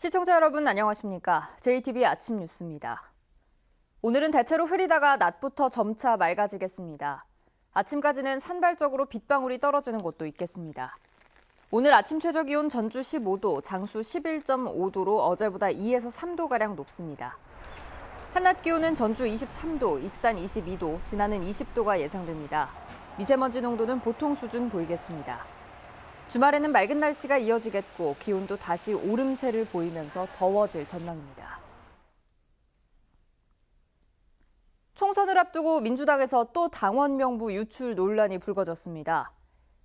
시청자 여러분 안녕하십니까? JTBC 아침 뉴스입니다. 오늘은 대체로 흐리다가 낮부터 점차 맑아지겠습니다. 아침까지는 산발적으로 빗방울이 떨어지는 곳도 있겠습니다. 오늘 아침 최저기온 전주 15도, 장수 11.5도로 어제보다 2에서 3도가량 높습니다. 한낮 기온은 전주 23도, 익산 22도, 진안은 20도가 예상됩니다. 미세먼지 농도는 보통 수준 보이겠습니다. 주말에는 맑은 날씨가 이어지겠고 기온도 다시 오름세를 보이면서 더워질 전망입니다. 총선을 앞두고 민주당에서 또 당원 명부 유출 논란이 불거졌습니다.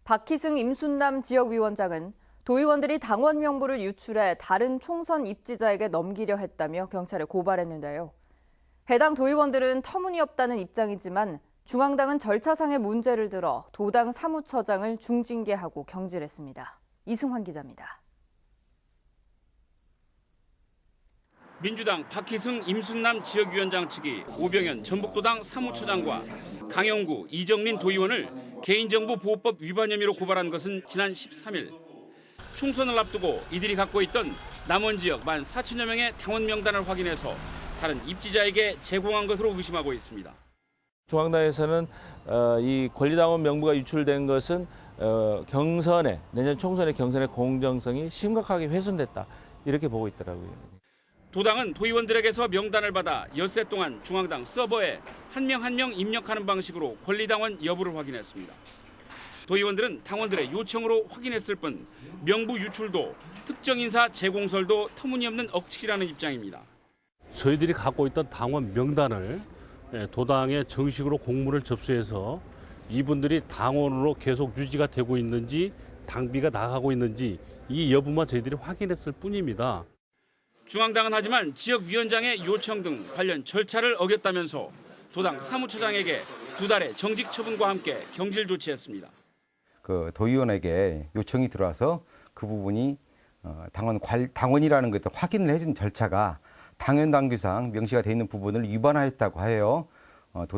박희승 임순남 지역위원장은 도의원들이 당원 명부를 유출해 다른 총선 입지자에게 넘기려 했다며 경찰에 고발했는데요. 해당 도의원들은 터무니없다는 입장이지만 중앙당은 절차상의 문제를 들어 도당 사무처장을 중징계하고 경질했습니다. 이승환 기자입니다. 민주당 박희승 임순남 지역위원장 측이 오병현 전북도당 사무처장과 강영구 이정린 도의원을 개인정보보호법 위반 혐의로 고발한 것은 지난 13일. 총선을 앞두고 이들이 갖고 있던 남원 지역 14,000여 명의 당원 명단을 확인해서 다른 입지자에게 제공한 것으로 의심하고 있습니다. 중앙당에서는 이 권리당원 명부가 유출된 것은 내년 총선의 경선의 공정성이 심각하게 훼손됐다, 이렇게 보고 있더라고요. 도당은 도의원들에게서 명단을 받아 엿새 동안 중앙당 서버에 한 명 한 명 입력하는 방식으로 권리당원 여부를 확인했습니다. 도의원들은 당원들의 요청으로 확인했을 뿐 명부 유출도 특정 인사 재공설도 터무니없는 억측이라는 입장입니다. 저희들이 갖고 있던 당원 명단을 도당에 정식으로 공문을 접수해서 이분들이 당원으로 계속 유지가 되고 있는지, 당비가 나가고 있는지 이 여부만 저희들이 확인했을 뿐입니다. 중앙당은 하지만 지역위원장의 요청 등 관련 절차를 어겼다면서 도당 사무처장에게 2달의 정직 처분과 함께 경질 조치했습니다. 그 도의원에게 요청이 들어와서 그 부분이 당원이라는 것을 확인을 해준 절차가 당연 당규상 명시가 되어 있는 부분을 위반하였다고 하여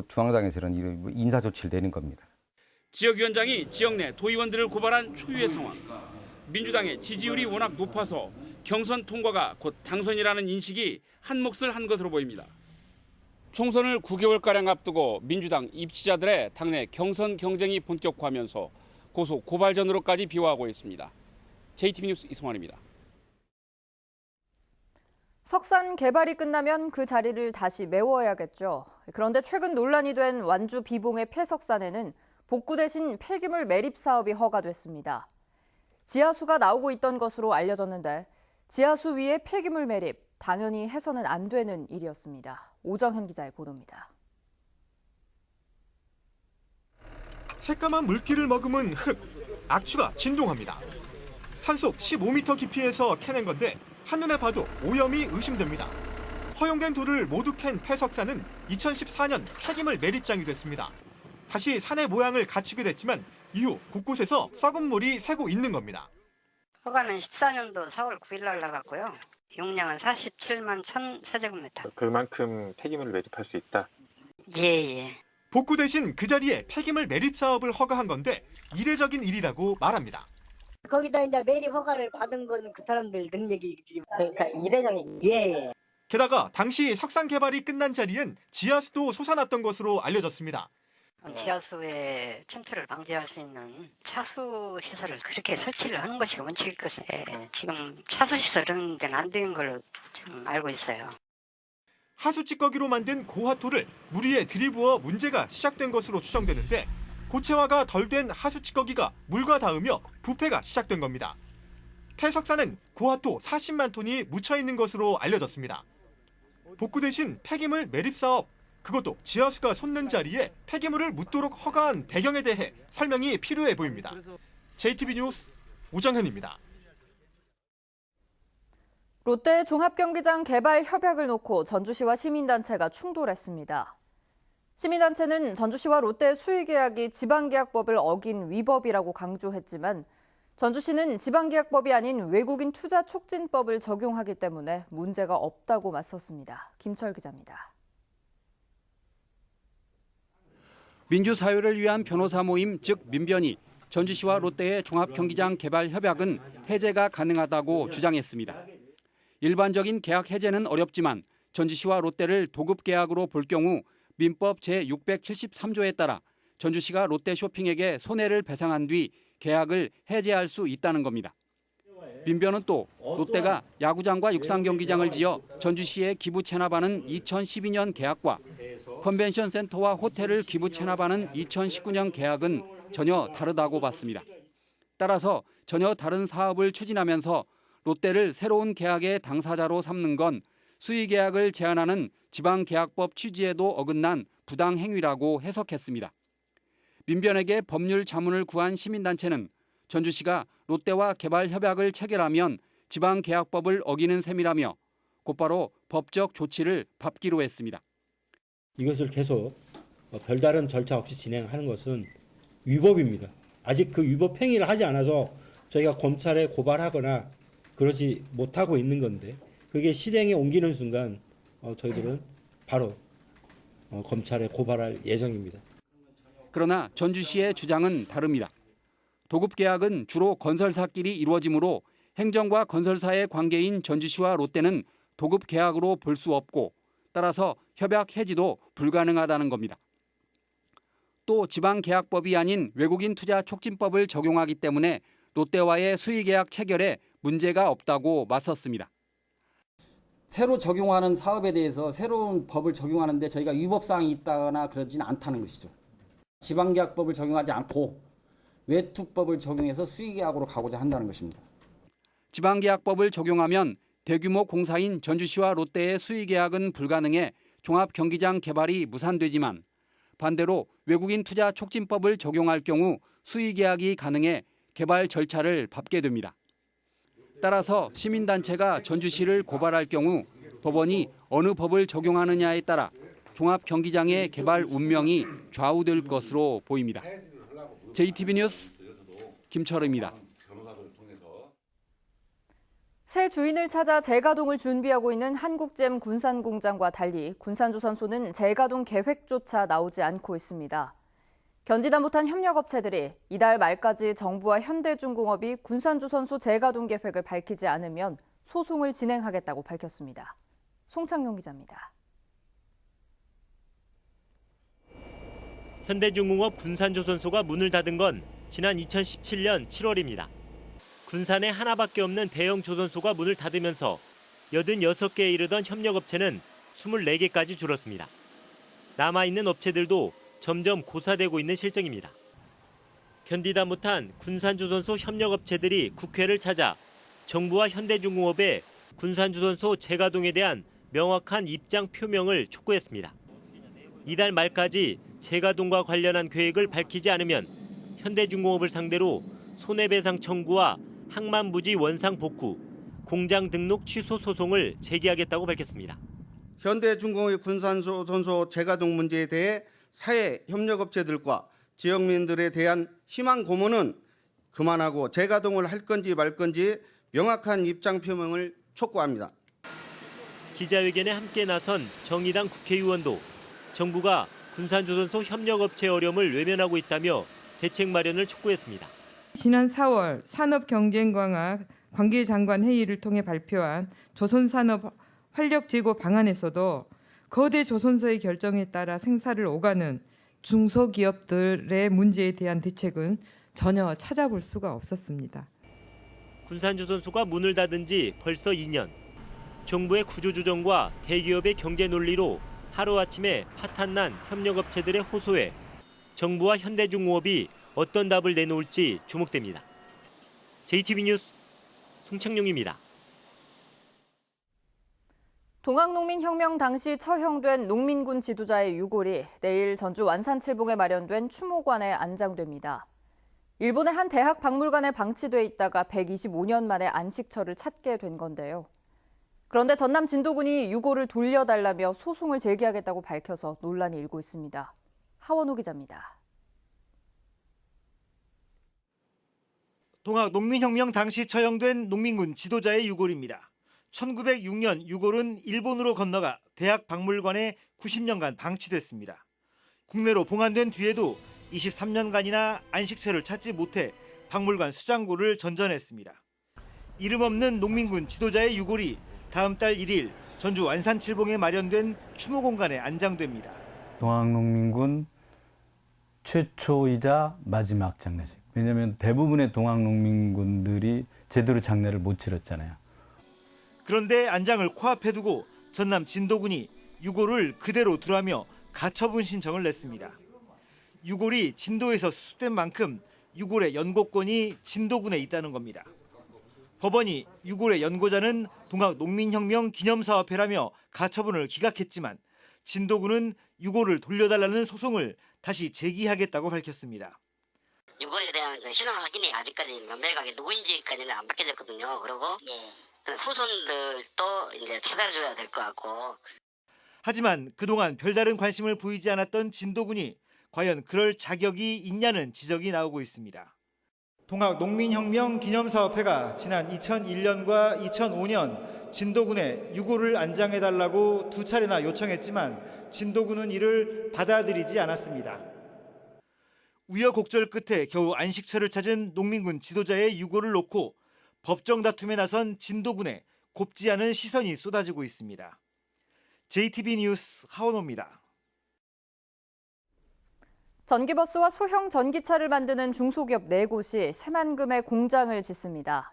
중앙당에서는 인사 조치를 내는 겁니다. 지역위원장이 지역 내 도의원들을 고발한 초유의 상황. 민주당의 지지율이 워낙 높아서 경선 통과가 곧 당선이라는 인식이 한 몫을 한 것으로 보입니다. 총선을 9개월가량 앞두고 민주당 입지자들의 당내 경선 경쟁이 본격화하면서 고소 고발전으로까지 비화하고 있습니다. JTBC 뉴스 이승환입니다. 석산 개발이 끝나면 그 자리를 다시 메워야겠죠. 그런데 최근 논란이 된 완주 비봉의 폐석산에는 복구 대신 폐기물 매립 사업이 허가됐습니다. 지하수가 나오고 있던 것으로 알려졌는데 지하수 위에 폐기물 매립, 당연히 해서는 안 되는 일이었습니다. 오정현 기자의 보도입니다. 새까만 물기를 머금은 흙, 악취가 진동합니다. 산속 15m 깊이에서 캐낸 건데 한눈에 봐도 오염이 의심됩니다. 허용된 돌을 모두 캔 폐석산은 2014년 폐기물 매립장이 됐습니다. 다시 산의 모양을 갖추게 됐지만 이후 곳곳에서 썩은 물이 새고 있는 겁니다. 허가는 14년도 4월 9일 날 나갔고요. 용량은 47만 1,000 세제곱미터. 그만큼 폐기물을 매립할 수 있다. 예. 복구 대신 그 자리에 폐기물 매립 사업을 허가한 건데 이례적인 일이라고 말합니다. 거기다 이제 매립 허가를 받은 건 그 사람들 능력이지. 그러니까 이례적인. 예. 게다가 당시 석산 개발이 끝난 자리엔 지하수도 솟아났던 것으로 알려졌습니다. 지하수의 침투를 방지할 수 있는 차수 시설을 그렇게 설치를 하는 것이 원칙일 것인데 지금 차수 시설은 안 되는 걸로 지금 알고 있어요. 하수 찌꺼기로 만든 고화토를 물 위에 들이부어 문제가 시작된 것으로 추정되는데 고체화가 덜 된 하수 찌꺼기가 물과 닿으며 부패가 시작된 겁니다. 폐석산은 고화토 40만 톤이 묻혀 있는 것으로 알려졌습니다. 복구 대신 폐기물 매립 사업, 그것도 지하수가 솟는 자리에 폐기물을 묻도록 허가한 배경에 대해 설명이 필요해 보입니다. JTBC 뉴스 오정현입니다. 롯데 종합경기장 개발 협약을 놓고 전주시와 시민단체가 충돌했습니다. 시민단체는 전주시와 롯데의 수의계약이 지방계약법을 어긴 위법이라고 강조했지만 전주시는 지방계약법이 아닌 외국인 투자 촉진법을 적용하기 때문에 문제가 없다고 맞섰습니다. 김철 기자입니다. 민주사회를 위한 변호사 모임 즉 민변이 전주시와 롯데의 종합경기장 개발 협약은 해제가 가능하다고 주장했습니다. 일반적인 계약 해제는 어렵지만 전주시와 롯데를 도급 계약으로 볼 경우 민법 제673조에 따라 전주시가 롯데쇼핑에게 손해를 배상한 뒤 계약을 해제할 수 있다는 겁니다. 민변은 또 롯데가 야구장과 육상경기장을 지어 전주시에 기부 체납하는 2012년 계약과 컨벤션 센터와 호텔을 기부 체납하는 2019년 계약은 전혀 다르다고 봤습니다. 따라서 전혀 다른 사업을 추진하면서 롯데를 새로운 계약의 당사자로 삼는 건 수의계약을 제한하는 지방계약법 취지에도 어긋난 부당행위라고 해석했습니다. 민변에게 법률 자문을 구한 시민단체는 전주시가 롯데와 개발 협약을 체결하면 지방계약법을 어기는 셈이라며 곧바로 법적 조치를 밟기로 했습니다. 이것을 계속 별다른 절차 없이 진행하는 것은 위법입니다. 아직 그 위법 행위를 하지 않아서 저희가 검찰에 고발하거나 그러지 못하고 있는 건데 그게 실행에 옮기는 순간 저희들은 바로 검찰에 고발할 예정입니다. 그러나 전주시의 주장은 다릅니다. 도급 계약은 주로 건설사끼리 이루어지므로 행정과 건설사의 관계인 전주시와 롯데는 도급 계약으로 볼 수 없고 따라서 협약 해지도 불가능하다는 겁니다. 또 지방계약법이 아닌 외국인 투자 촉진법을 적용하기 때문에 롯데와의 수의계약 체결에 문제가 없다고 맞섰습니다. 새로 적용하는 사업에 대해서 새로운 법을 적용하는데 저희가 위법사항이 있다거나 그러지는 않다는 것이죠. 지방계약법을 적용하지 않고 외투법을 적용해서 수의계약으로 가고자 한다는 것입니다. 지방계약법을 적용하면 대규모 공사인 전주시와 롯데의 수의계약은 불가능해 종합경기장 개발이 무산되지만 반대로 외국인 투자 촉진법을 적용할 경우 수의계약이 가능해 개발 절차를 밟게 됩니다. 따라서 시민단체가 전주시를 고발할 경우 법원이 어느 법을 적용하느냐에 따라 종합경기장의 개발 운명이 좌우될 것으로 보입니다. JTB 뉴스 김철우입니다. 새 주인을 찾아 재가동을 준비하고 있는 한국잼 군산공장과 달리 군산조선소는 재가동 계획조차 나오지 않고 있습니다. 견디다 못한 협력업체들이 이달 말까지 정부와 현대중공업이 군산조선소 재가동 계획을 밝히지 않으면 소송을 진행하겠다고 밝혔습니다. 송창용 기자입니다. 현대중공업 군산조선소가 문을 닫은 건 지난 2017년 7월입니다. 군산에 하나밖에 없는 대형 조선소가 문을 닫으면서 86개에 이르던 협력업체는 24개까지 줄었습니다. 남아있는 업체들도 점점 고사되고 있는 실정입니다. 견디다 못한 군산조선소 협력업체들이 국회를 찾아 정부와 현대중공업에 군산조선소 재가동에 대한 명확한 입장 표명을 촉구했습니다. 이달 말까지 재가동과 관련한 계획을 밝히지 않으면 현대중공업을 상대로 손해배상 청구와 항만부지 원상 복구, 공장 등록 취소 소송을 제기하겠다고 밝혔습니다. 현대중공업의 군산조선소 재가동 문제에 대해 사회 협력업체들과 지역민들에 대한 희망 고문은 그만하고 재가동을 할 건지 말 건지 명확한 입장 표명을 촉구합니다. 기자회견에 함께 나선 정의당 국회의원도 정부가 군산조선소 협력업체 어려움을 외면하고 있다며 대책 마련을 촉구했습니다. 지난 4월 산업경쟁강화 관계장관 회의를 통해 발표한 조선산업 활력제고 방안에서도 거대 조선소의 결정에 따라 생사를 오가는 중소기업들의 문제에 대한 대책은 전혀 찾아볼 수가 없었습니다. 군산조선소가 문을 닫은 지 벌써 2년. 정부의 구조조정과 대기업의 경제 논리로 하루아침에 파탄난 협력업체들의 호소에 정부와 현대중공업이 어떤 답을 내놓을지 주목됩니다. JTB 뉴스 송창용입니다. 동학농민혁명 당시 처형된 농민군 지도자의 유골이 내일 전주 완산칠봉에 마련된 추모관에 안장됩니다. 일본의 한 대학 박물관에 방치돼 있다가 125년 만에 안식처를 찾게 된 건데요. 그런데 전남 진도군이 유골을 돌려달라며 소송을 제기하겠다고 밝혀서 논란이 일고 있습니다. 하원호 기자입니다. 동학농민혁명 당시 처형된 농민군 지도자의 유골입니다. 1906년 유골은 일본으로 건너가 대학 박물관에 90년간 방치됐습니다. 국내로 봉안된 뒤에도 23년간이나 안식처를 찾지 못해 박물관 수장고를 전전했습니다. 이름 없는 농민군 지도자의 유골이 다음 달 1일 전주 완산칠봉에 마련된 추모 공간에 안장됩니다. 동학농민군 최초이자 마지막 장례식. 왜냐하면 대부분의 동학농민군들이 제대로 장례를 못 치렀잖아요. 그런데 안장을 코앞에 두고 전남 진도군이 유골을 그대로 두라며 가처분 신청을 냈습니다. 유골이 진도에서 수습된 만큼 유골의 연고권이 진도군에 있다는 겁니다. 법원이 유골의 연고자는 동학농민혁명 기념사업회라며 가처분을 기각했지만 진도군은 유골을 돌려달라는 소송을 다시 제기하겠다고 밝혔습니다. 유골에 대한 신원 확인이 아직까지 명백하게 누구인지까지는 안 밝혀졌거든요. 그리고 후손들도 이제 찾아줘야 될 것 같고. 하지만 그동안 별다른 관심을 보이지 않았던 진도군이 과연 그럴 자격이 있냐는 지적이 나오고 있습니다. 동학농민혁명 기념사업회가 지난 2001년과 2005년 진도군에 유골을 안장해달라고 2차례나 요청했지만 진도군은 이를 받아들이지 않았습니다. 우여곡절 끝에 겨우 안식처를 찾은 농민군 지도자의 유골을 놓고 법정 다툼에 나선 진도군에 곱지 않은 시선이 쏟아지고 있습니다. JTB 뉴스 하원호입니다. 전기버스와 소형 전기차를 만드는 중소기업 4곳이 새만금에 공장을 짓습니다.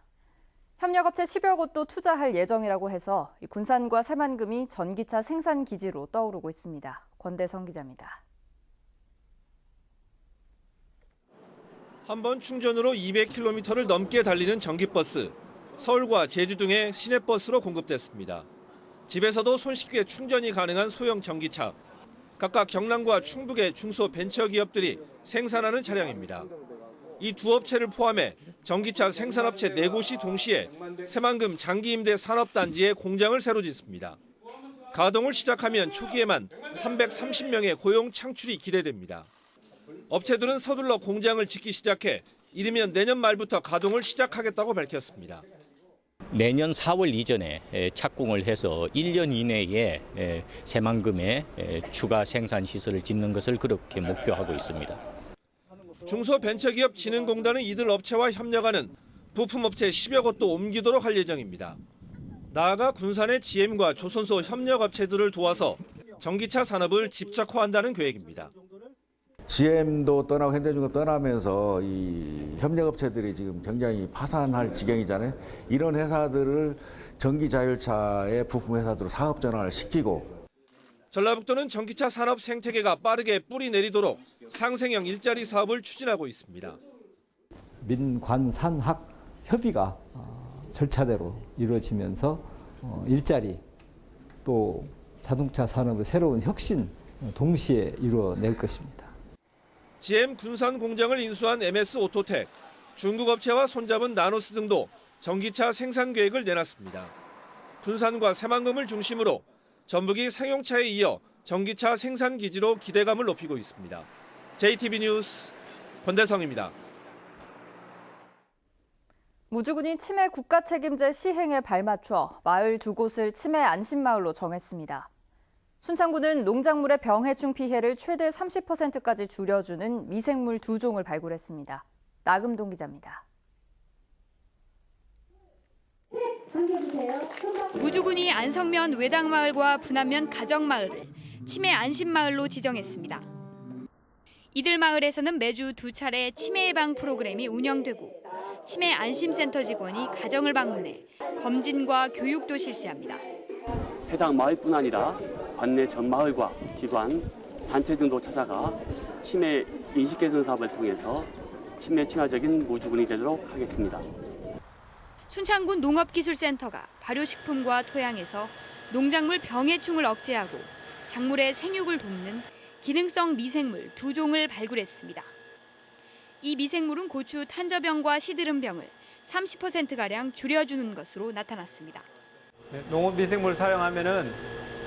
협력업체 10여 곳도 투자할 예정이라고 해서 군산과 새만금이 전기차 생산 기지로 떠오르고 있습니다. 권대성 기자입니다. 한 번 충전으로 200km를 넘게 달리는 전기버스. 서울과 제주 등의 시내버스로 공급됐습니다. 집에서도 손쉽게 충전이 가능한 소형 전기차. 각각 경남과 충북의 중소벤처기업들이 생산하는 차량입니다. 이 두 업체를 포함해 전기차 생산업체 4곳이 동시에 새만금 장기임대 산업단지에 공장을 새로 짓습니다. 가동을 시작하면 초기에만 330명의 고용 창출이 기대됩니다. 업체들은 서둘러 공장을 짓기 시작해 이르면 내년 말부터 가동을 시작하겠다고 밝혔습니다. 내년 4월 이전에 착공을 해서 1년 이내에 새만금에 추가 생산 시설을 짓는 것을 그렇게 목표하고 있습니다. 중소벤처기업진흥공단은 이들 업체와 협력하는 부품업체 10여 곳도 옮기도록 할 예정입니다. 나아가 군산의 GM과 조선소 협력업체들을 도와서 전기차 산업을 집적화한다는 계획입니다. GM도 떠나고 현대중공업 떠나면서 이 협력업체들이 지금 굉장히 파산할 지경이잖아요. 이런 회사들을 전기자율차의 부품 회사들로 사업 전환을 시키고. 전라북도는 전기차 산업 생태계가 빠르게 뿌리 내리도록 상생형 일자리 사업을 추진하고 있습니다. 민관산학 협의가 절차대로 이루어지면서 일자리 또 자동차 산업의 새로운 혁신 동시에 이루어낼 것입니다. GM 군산 공장을 인수한 MS 오토텍, 중국 업체와 손잡은 나노스 등도 전기차 생산 계획을 내놨습니다. 군산과 새만금을 중심으로 전북이 상용차에 이어 전기차 생산 기지로 기대감을 높이고 있습니다. JTB 뉴스 권대성입니다. 무주군이 치매 국가 책임제 시행에 발맞춰 마을 2곳을 치매 안심마을로 정했습니다. 순창구는 농작물의 병해충 피해를 최대 30%까지 줄여주는 미생물 2종을 발굴했습니다. 나금동 기자입니다. 무주군이 안성면 외당마을과 분안면 가정마을을 치매 안심마을로 지정했습니다. 이들 마을에서는 매주 2차례 치매 예방 프로그램이 운영되고 치매 안심센터 직원이 가정을 방문해 검진과 교육도 실시합니다. 해당 마을뿐 아니라 관내 전 마을과 기관, 단체 등도 찾아가 치매 인식 개선 사업을 통해서 치매 친화적인 무주군이 되도록 하겠습니다. 순창군 농업기술센터가 발효식품과 토양에서 농작물 병해충을 억제하고 작물의 생육을 돕는 기능성 미생물 2종을 발굴했습니다. 이 미생물은 고추 탄저병과 시드름병을 30%가량 줄여주는 것으로 나타났습니다. 농업 미생물을 사용하면은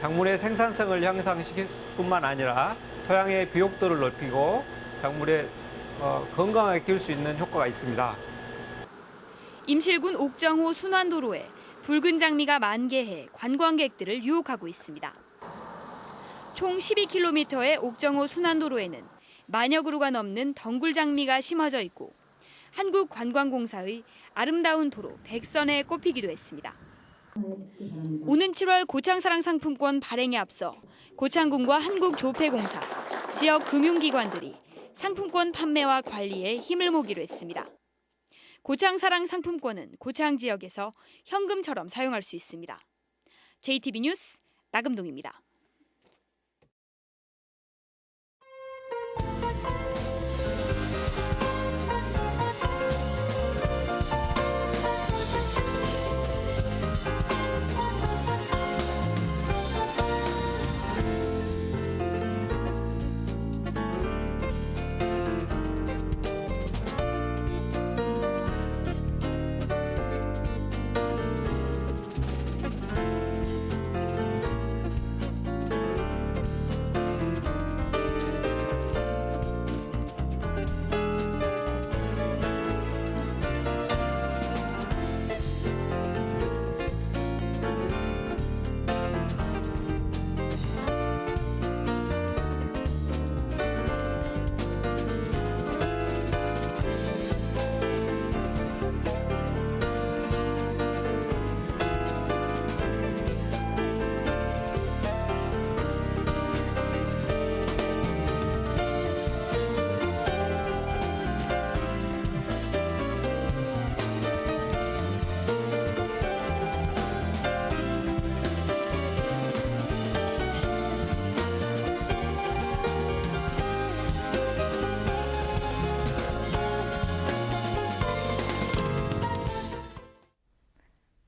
작물의 생산성을 향상시킬 뿐만 아니라 토양의 비옥도를 높이고 작물의 건강하게 키울 수 있는 효과가 있습니다. 임실군 옥정호 순환도로에 붉은 장미가 만개해 관광객들을 유혹하고 있습니다. 총 12km의 옥정호 순환도로에는 만여 그루가 넘는 덩굴장미가 심어져 있고 한국관광공사의 아름다운 도로 100선에 꼽히기도 했습니다. 오는 7월 고창사랑 상품권 발행에 앞서 고창군과 한국조폐공사, 지역 금융기관들이 상품권 판매와 관리에 힘을 모기로 했습니다. 고창사랑 상품권은 고창 지역에서 현금처럼 사용할 수 있습니다. JTB 뉴스 나금동입니다.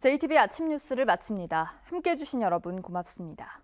JTB 아침 뉴스를 마칩니다. 함께해 주신 여러분 고맙습니다.